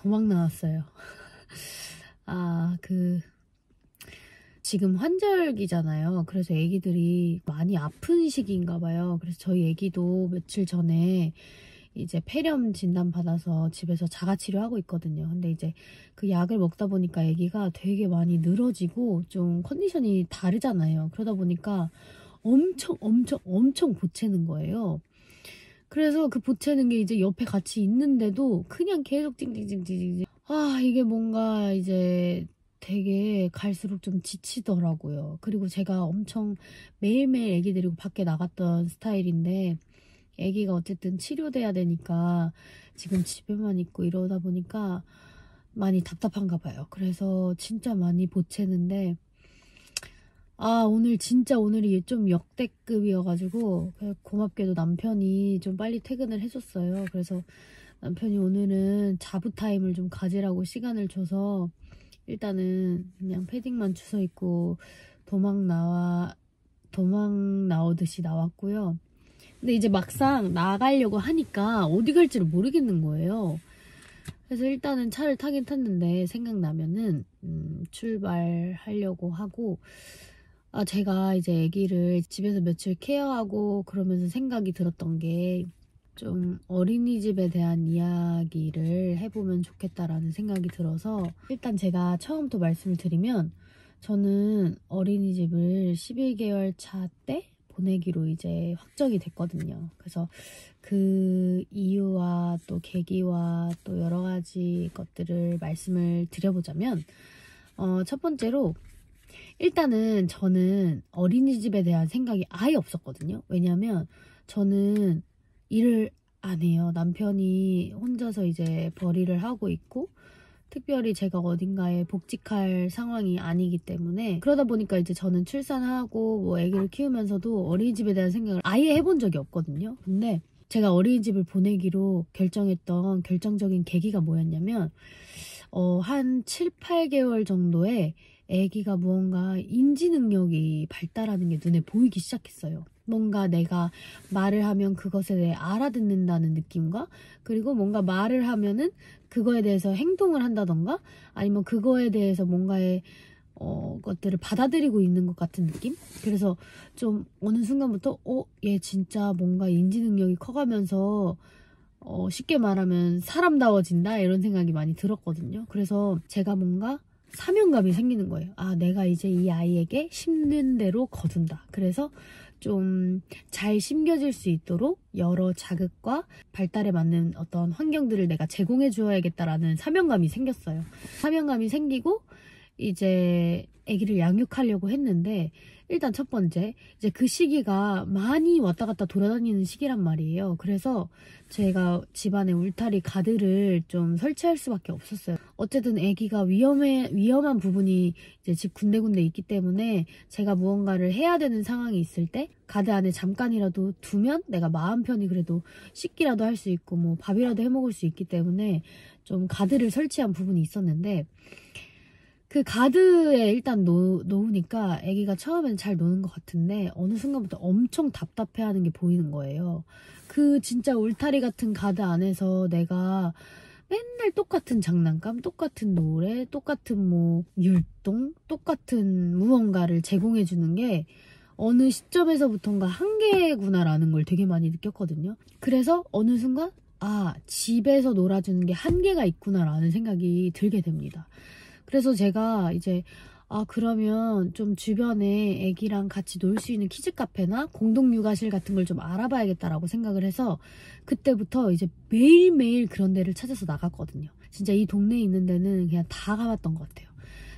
도망 나왔어요. 지금 환절기잖아요. 그래서 애기들이 많이 아픈 시기인가 봐요. 그래서 저희 애기도 며칠 전에 이제 폐렴 진단 받아서 집에서 자가치료하고 있거든요. 근데 이제 그 약을 먹다 보니까 애기가 되게 많이 늘어지고 좀 컨디션이 다르잖아요. 그러다 보니까 엄청 보채는 거예요. 그래서 그 보채는 게 이제 옆에 같이 있는데도 그냥 계속 찡찡찡찡찡. 이게 뭔가 이제 되게 갈수록 좀 지치더라고요. 그리고 제가 엄청 매일매일 애기 데리고 밖에 나갔던 스타일인데 애기가 어쨌든 치료돼야 되니까 지금 집에만 있고 이러다 보니까 많이 답답한가 봐요. 그래서 진짜 많이 보채는데 오늘이 좀 역대급이어가지고 고맙게도 남편이 좀 빨리 퇴근을 해줬어요. 그래서 남편이 오늘은 자부타임을 좀 가지라고 시간을 줘서 일단은 그냥 패딩만 주워입고 도망 나오듯이 나왔고요. 근데 이제 막상 나가려고 하니까 어디 갈지를 모르겠는 거예요. 그래서 일단은 차를 타긴 탔는데 생각나면은 출발하려고 하고 제가 이제 아기를 집에서 며칠 케어하고 그러면서 생각이 들었던 게 좀 어린이집에 대한 이야기를 해보면 좋겠다라는 생각이 들어서 일단 제가 처음부터 말씀을 드리면 저는 어린이집을 11개월 차 때 보내기로 이제 확정이 됐거든요. 그래서 그 이유와 또 계기와 또 여러 가지 것들을 말씀을 드려보자면 첫 번째로 일단은 저는 어린이집에 대한 생각이 아예 없었거든요. 왜냐면 저는 일을 안 해요. 남편이 혼자서 이제 벌이를 하고 있고 특별히 제가 어딘가에 복직할 상황이 아니기 때문에 그러다 보니까 이제 저는 출산하고 뭐 아기를 키우면서도 어린이집에 대한 생각을 아예 해본 적이 없거든요. 근데 제가 어린이집을 보내기로 결정했던 결정적인 계기가 뭐였냐면 한 7, 8개월 정도에 아기가 무언가 인지 능력이 발달하는 게 눈에 보이기 시작했어요. 뭔가 내가 말을 하면 그것에 대해 알아듣는다는 느낌과 그리고 뭔가 말을 하면은 그거에 대해서 행동을 한다던가 아니면 그거에 대해서 뭔가의 것들을 받아들이고 있는 것 같은 느낌? 그래서 좀 어느 순간부터 얘 진짜 뭔가 인지 능력이 커가면서 쉽게 말하면 사람다워진다 이런 생각이 많이 들었거든요. 그래서 제가 뭔가 사명감이 생기는 거예요. 내가 이제 이 아이에게 심는 대로 거둔다. 그래서 좀 잘 심겨질 수 있도록 여러 자극과 발달에 맞는 어떤 환경들을 내가 제공해 주어야겠다라는 사명감이 생겼어요. 사명감이 생기고 이제 아기를 양육하려고 했는데 일단 첫 번째 이제 그 시기가 많이 왔다 갔다 돌아다니는 시기란 말이에요. 그래서 제가 집안에 울타리 가드를 좀 설치할 수밖에 없었어요. 어쨌든 아기가 위험한 부분이 이제 집 군데군데 있기 때문에 제가 무언가를 해야 되는 상황이 있을 때 가드 안에 잠깐이라도 두면 내가 마음 편히 그래도 씻기라도 할 수 있고 뭐 밥이라도 해 먹을 수 있기 때문에 좀 가드를 설치한 부분이 있었는데 그 가드에 일단 놓으니까 아기가 처음엔 잘 노는 것 같은데 어느 순간부터 엄청 답답해하는 게 보이는 거예요. 그 진짜 울타리 같은 가드 안에서 내가 맨날 똑같은 장난감, 똑같은 노래, 똑같은 뭐 율동, 똑같은 무언가를 제공해주는 게 어느 시점에서부턴가 한계구나라는 걸 되게 많이 느꼈거든요. 그래서 어느 순간 집에서 놀아주는 게 한계가 있구나라는 생각이 들게 됩니다. 그래서 제가 이제 그러면 좀 주변에 애기랑 같이 놀 수 있는 키즈 카페나 공동 육아실 같은 걸 좀 알아봐야겠다라고 생각을 해서 그때부터 이제 매일매일 그런 데를 찾아서 나갔거든요. 진짜 이 동네에 있는 데는 그냥 다 가봤던 것 같아요.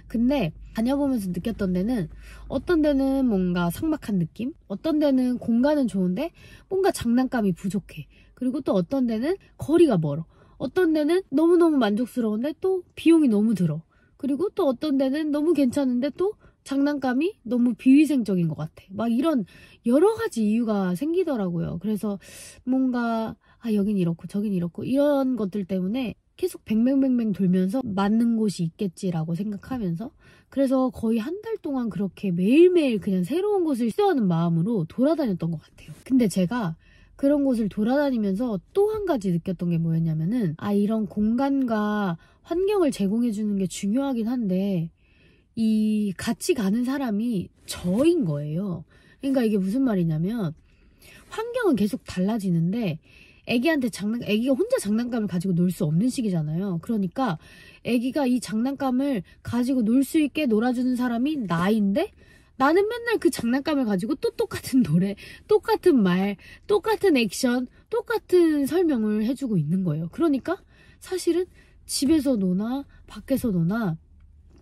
근데 다녀보면서 느꼈던 데는 어떤 데는 뭔가 삭막한 느낌? 어떤 데는 공간은 좋은데 뭔가 장난감이 부족해. 그리고 또 어떤 데는 거리가 멀어. 어떤 데는 너무너무 만족스러운데 또 비용이 너무 들어. 그리고 또 어떤 데는 너무 괜찮은데 또 장난감이 너무 비위생적인 것 같아. 막 이런 여러 가지 이유가 생기더라고요. 그래서 뭔가 여긴 이렇고 저긴 이렇고 이런 것들 때문에 계속 뱅뱅뱅뱅 돌면서 맞는 곳이 있겠지라고 생각하면서 그래서 거의 한 달 동안 그렇게 매일매일 그냥 새로운 곳을 시도하는 마음으로 돌아다녔던 것 같아요. 근데 제가 그런 곳을 돌아다니면서 또 한 가지 느꼈던 게 뭐였냐면은, 이런 공간과 환경을 제공해 주는 게 중요하긴 한데 이 같이 가는 사람이 저인 거예요. 그러니까 이게 무슨 말이냐면, 환경은 계속 달라지는데 애기가 혼자 장난감을 가지고 놀 수 없는 시기잖아요. 그러니까 애기가 이 장난감을 가지고 놀 수 있게 놀아주는 사람이 나인데, 나는 맨날 그 장난감을 가지고 또 똑같은 노래, 똑같은 말, 똑같은 액션, 똑같은 설명을 해주고 있는 거예요. 그러니까 사실은 집에서 노나 밖에서 노나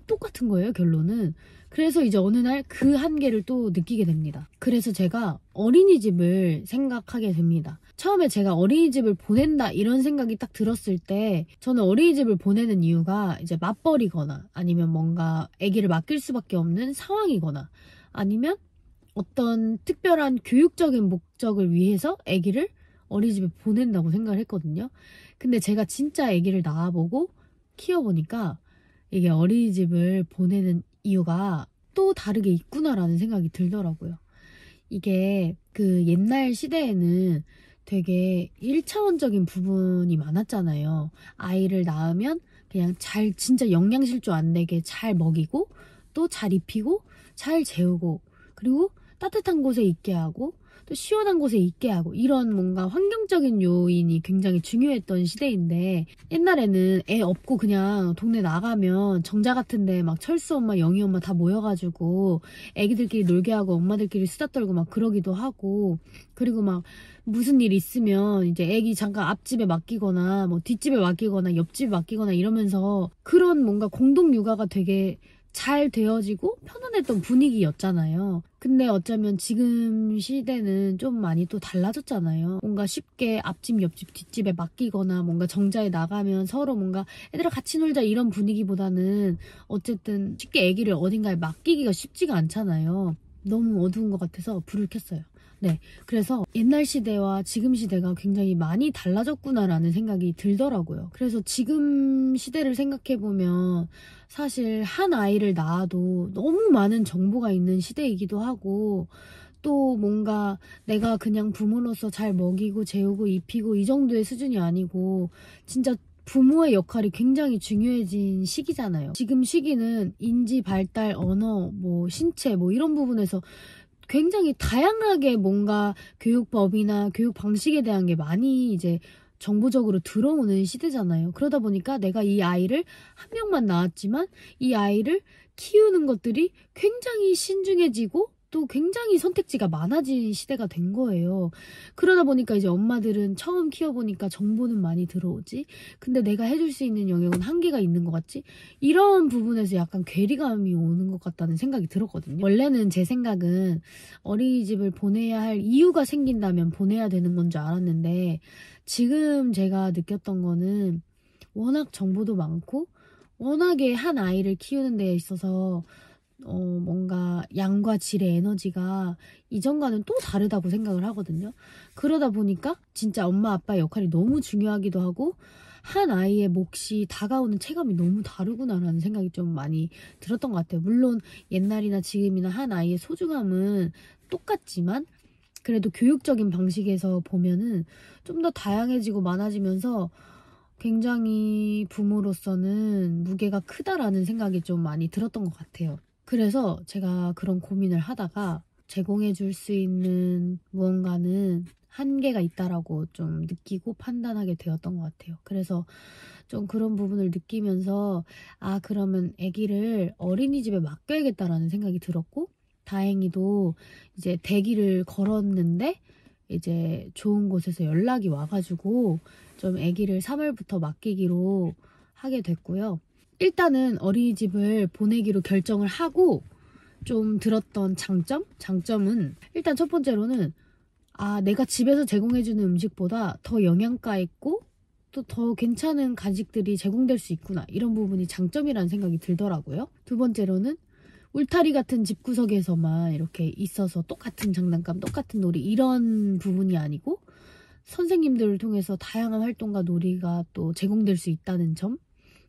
똑같은 거예요, 결론은. 그래서 이제 어느 날 그 한계를 또 느끼게 됩니다. 그래서 제가 어린이집을 생각하게 됩니다. 처음에 제가 어린이집을 보낸다 이런 생각이 딱 들었을 때, 저는 어린이집을 보내는 이유가 이제 맞벌이거나 아니면 뭔가 아기를 맡길 수밖에 없는 상황이거나 아니면 어떤 특별한 교육적인 목적을 위해서 아기를 어린이집에 보낸다고 생각을 했거든요. 근데 제가 진짜 아기를 낳아보고 키워보니까 이게 어린이집을 보내는 이유가 또 다르게 있구나라는 생각이 들더라고요. 이게 그 옛날 시대에는 되게 1차원적인 부분이 많았잖아요. 아이를 낳으면 그냥 진짜 영양실조 안 되게 잘 먹이고, 또 잘 입히고, 잘 재우고, 그리고 따뜻한 곳에 있게 하고, 또 시원한 곳에 있게 하고, 이런 뭔가 환경적인 요인이 굉장히 중요했던 시대인데, 옛날에는 애 없고 그냥 동네 나가면 정자 같은데 막 철수 엄마, 영희 엄마 다 모여가지고 애기들끼리 놀게 하고 엄마들끼리 수다 떨고 막 그러기도 하고, 그리고 막 무슨 일 있으면 이제 애기 잠깐 앞집에 맡기거나 뭐 뒷집에 맡기거나 옆집에 맡기거나 이러면서 그런 뭔가 공동 육아가 되게 잘 되어지고 편안했던 분위기였잖아요. 근데 어쩌면 지금 시대는 좀 많이 또 달라졌잖아요. 뭔가 쉽게 앞집, 옆집, 뒷집에 맡기거나 뭔가 정자에 나가면 서로 뭔가 애들아 같이 놀자 이런 분위기보다는 어쨌든 쉽게 아기를 어딘가에 맡기기가 쉽지가 않잖아요. 너무 어두운 것 같아서 불을 켰어요. 네, 그래서 옛날 시대와 지금 시대가 굉장히 많이 달라졌구나라는 생각이 들더라고요. 그래서 지금 시대를 생각해보면 사실 한 아이를 낳아도 너무 많은 정보가 있는 시대이기도 하고, 또 뭔가 내가 그냥 부모로서 잘 먹이고 재우고 입히고 이 정도의 수준이 아니고 진짜 부모의 역할이 굉장히 중요해진 시기잖아요. 지금 시기는 인지 발달, 언어, 뭐 신체 뭐 이런 부분에서 굉장히 다양하게 뭔가 교육법이나 교육 방식에 대한 게 많이 이제 정보적으로 들어오는 시대잖아요. 그러다 보니까 내가 이 아이를 한 명만 낳았지만 이 아이를 키우는 것들이 굉장히 신중해지고 또 굉장히 선택지가 많아진 시대가 된 거예요. 그러다 보니까 이제 엄마들은 처음 키워보니까 정보는 많이 들어오지, 근데 내가 해줄 수 있는 영역은 한계가 있는 것 같지? 이런 부분에서 약간 괴리감이 오는 것 같다는 생각이 들었거든요. 원래는 제 생각은 어린이집을 보내야 할 이유가 생긴다면 보내야 되는 건 줄 알았는데, 지금 제가 느꼈던 거는 워낙 정보도 많고 워낙에 한 아이를 키우는 데 있어서 뭔가 양과 질의 에너지가 이전과는 또 다르다고 생각을 하거든요. 그러다 보니까 진짜 엄마 아빠의 역할이 너무 중요하기도 하고, 한 아이의 몫이 다가오는 체감이 너무 다르구나라는 생각이 좀 많이 들었던 것 같아요. 물론 옛날이나 지금이나 한 아이의 소중함은 똑같지만 그래도 교육적인 방식에서 보면은 좀 더 다양해지고 많아지면서 굉장히 부모로서는 무게가 크다라는 생각이 좀 많이 들었던 것 같아요. 그래서 제가 그런 고민을 하다가 제공해 줄 수 있는 무언가는 한계가 있다라고 좀 느끼고 판단하게 되었던 것 같아요. 그래서 좀 그런 부분을 느끼면서 그러면 아기를 어린이집에 맡겨야겠다라는 생각이 들었고, 다행히도 이제 대기를 걸었는데 이제 좋은 곳에서 연락이 와가지고 좀 아기를 3월부터 맡기기로 하게 됐고요. 일단은 어린이집을 보내기로 결정을 하고 좀 들었던 장점은 일단 첫 번째로는 내가 집에서 제공해주는 음식보다 더 영양가 있고 또 더 괜찮은 간식들이 제공될 수 있구나, 이런 부분이 장점이라는 생각이 들더라고요. 두 번째로는 울타리 같은 집구석에서만 이렇게 있어서 똑같은 장난감, 똑같은 놀이 이런 부분이 아니고 선생님들을 통해서 다양한 활동과 놀이가 또 제공될 수 있다는 점,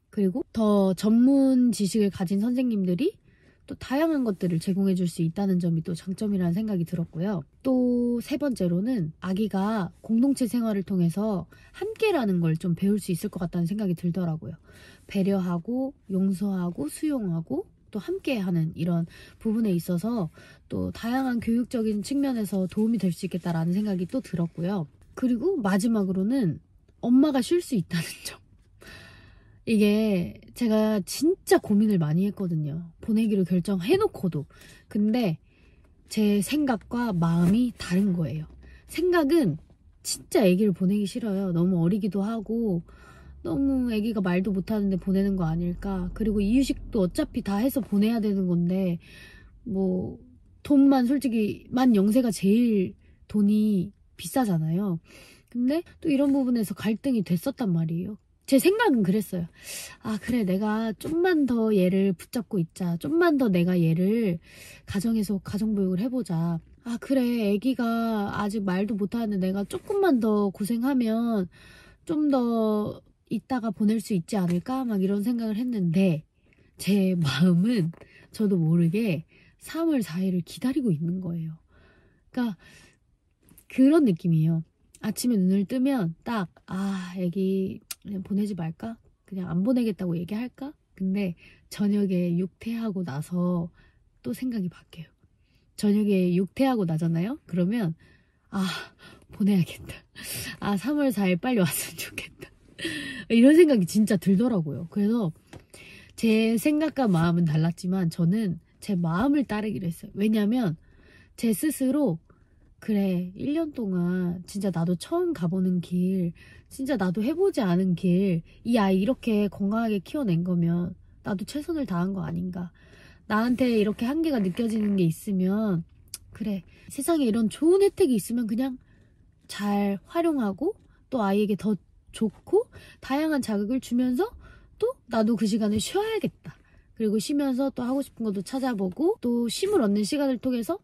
그리고 더 전문 지식을 가진 선생님들이 또 다양한 것들을 제공해 줄 수 있다는 점이 또 장점이라는 생각이 들었고요. 또 세 번째로는 아기가 공동체 생활을 통해서 함께라는 걸 좀 배울 수 있을 것 같다는 생각이 들더라고요. 배려하고 용서하고 수용하고 또 함께하는 이런 부분에 있어서 또 다양한 교육적인 측면에서 도움이 될 수 있겠다라는 생각이 또 들었고요. 그리고 마지막으로는 엄마가 쉴 수 있다는 점. 이게 제가 진짜 고민을 많이 했거든요. 보내기로 결정해놓고도. 근데 제 생각과 마음이 다른 거예요. 생각은 진짜 아기를 보내기 싫어요. 너무 어리기도 하고 너무 아기가 말도 못하는데 보내는 거 아닐까. 그리고 이유식도 어차피 다 해서 보내야 되는 건데 뭐 돈만 솔직히 만 영세가 제일 돈이 비싸잖아요. 근데 또 이런 부분에서 갈등이 됐었단 말이에요. 제 생각은 그랬어요. 아 그래 내가 좀만 더 얘를 붙잡고 있자. 좀만 더 내가 얘를 가정에서 가정교육을 해보자. 아 그래 애기가 아직 말도 못하는데 내가 조금만 더 고생하면 좀 더 있다가 보낼 수 있지 않을까 막 이런 생각을 했는데 제 마음은 저도 모르게 3월 4일을 기다리고 있는 거예요. 그러니까 그런 느낌이에요. 아침에 눈을 뜨면 딱 애기 그냥 보내지 말까? 그냥 안 보내겠다고 얘기할까? 근데 저녁에 육퇴하고 나서 또 생각이 바뀌어요. 저녁에 육퇴하고 나잖아요? 그러면 보내야겠다. 3월 4일 빨리 왔으면 좋겠다. 이런 생각이 진짜 들더라고요. 그래서 제 생각과 마음은 달랐지만 저는 제 마음을 따르기로 했어요. 왜냐면 제 스스로 그래 1년 동안 진짜 나도 처음 가보는 길, 진짜 나도 해보지 않은 길, 이 아이 이렇게 건강하게 키워낸 거면 나도 최선을 다한 거 아닌가. 나한테 이렇게 한계가 느껴지는 게 있으면 그래 세상에 이런 좋은 혜택이 있으면 그냥 잘 활용하고 또 아이에게 더 좋고 다양한 자극을 주면서 또 나도 그 시간을 쉬어야겠다. 그리고 쉬면서 또 하고 싶은 것도 찾아보고 또 쉼을 얻는 시간을 통해서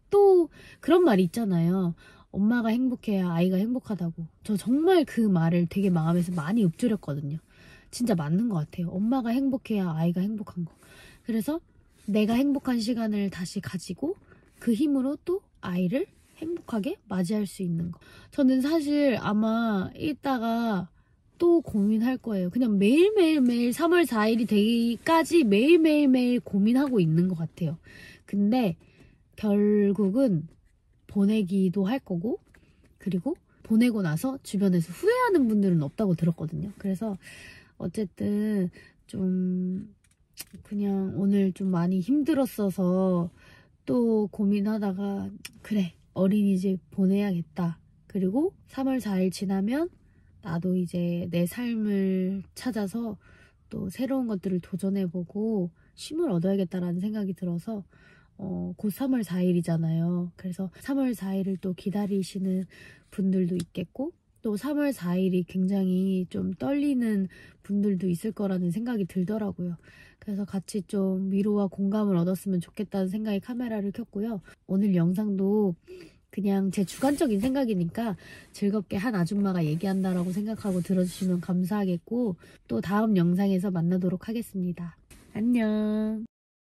또 그런 말이 있잖아요. 엄마가 행복해야 아이가 행복하다고. 저 정말 그 말을 되게 마음에서 많이 읊조렸거든요. 진짜 맞는 것 같아요. 엄마가 행복해야 아이가 행복한 거. 그래서 내가 행복한 시간을 다시 가지고 그 힘으로 또 아이를 행복하게 맞이할 수 있는 거. 저는 사실 아마 이따가 또 고민할 거예요. 그냥 매일매일 3월 4일이 되기까지 매일매일 고민하고 있는 것 같아요. 근데 결국은 보내기도 할 거고 그리고 보내고 나서 주변에서 후회하는 분들은 없다고 들었거든요. 그래서 어쨌든 좀 그냥 오늘 좀 많이 힘들었어서 또 고민하다가 그래 어린이집 보내야겠다. 그리고 3월 4일 지나면 나도 이제 내 삶을 찾아서 또 새로운 것들을 도전해보고 쉼을 얻어야겠다라는 생각이 들어서 곧 3월 4일이잖아요. 그래서 3월 4일을 또 기다리시는 분들도 있겠고 또 3월 4일이 굉장히 좀 떨리는 분들도 있을 거라는 생각이 들더라고요. 그래서 같이 좀 위로와 공감을 얻었으면 좋겠다는 생각에 카메라를 켰고요. 오늘 영상도 그냥 제 주관적인 생각이니까 즐겁게 한 아줌마가 얘기한다라고 생각하고 들어주시면 감사하겠고 또 다음 영상에서 만나도록 하겠습니다. 안녕.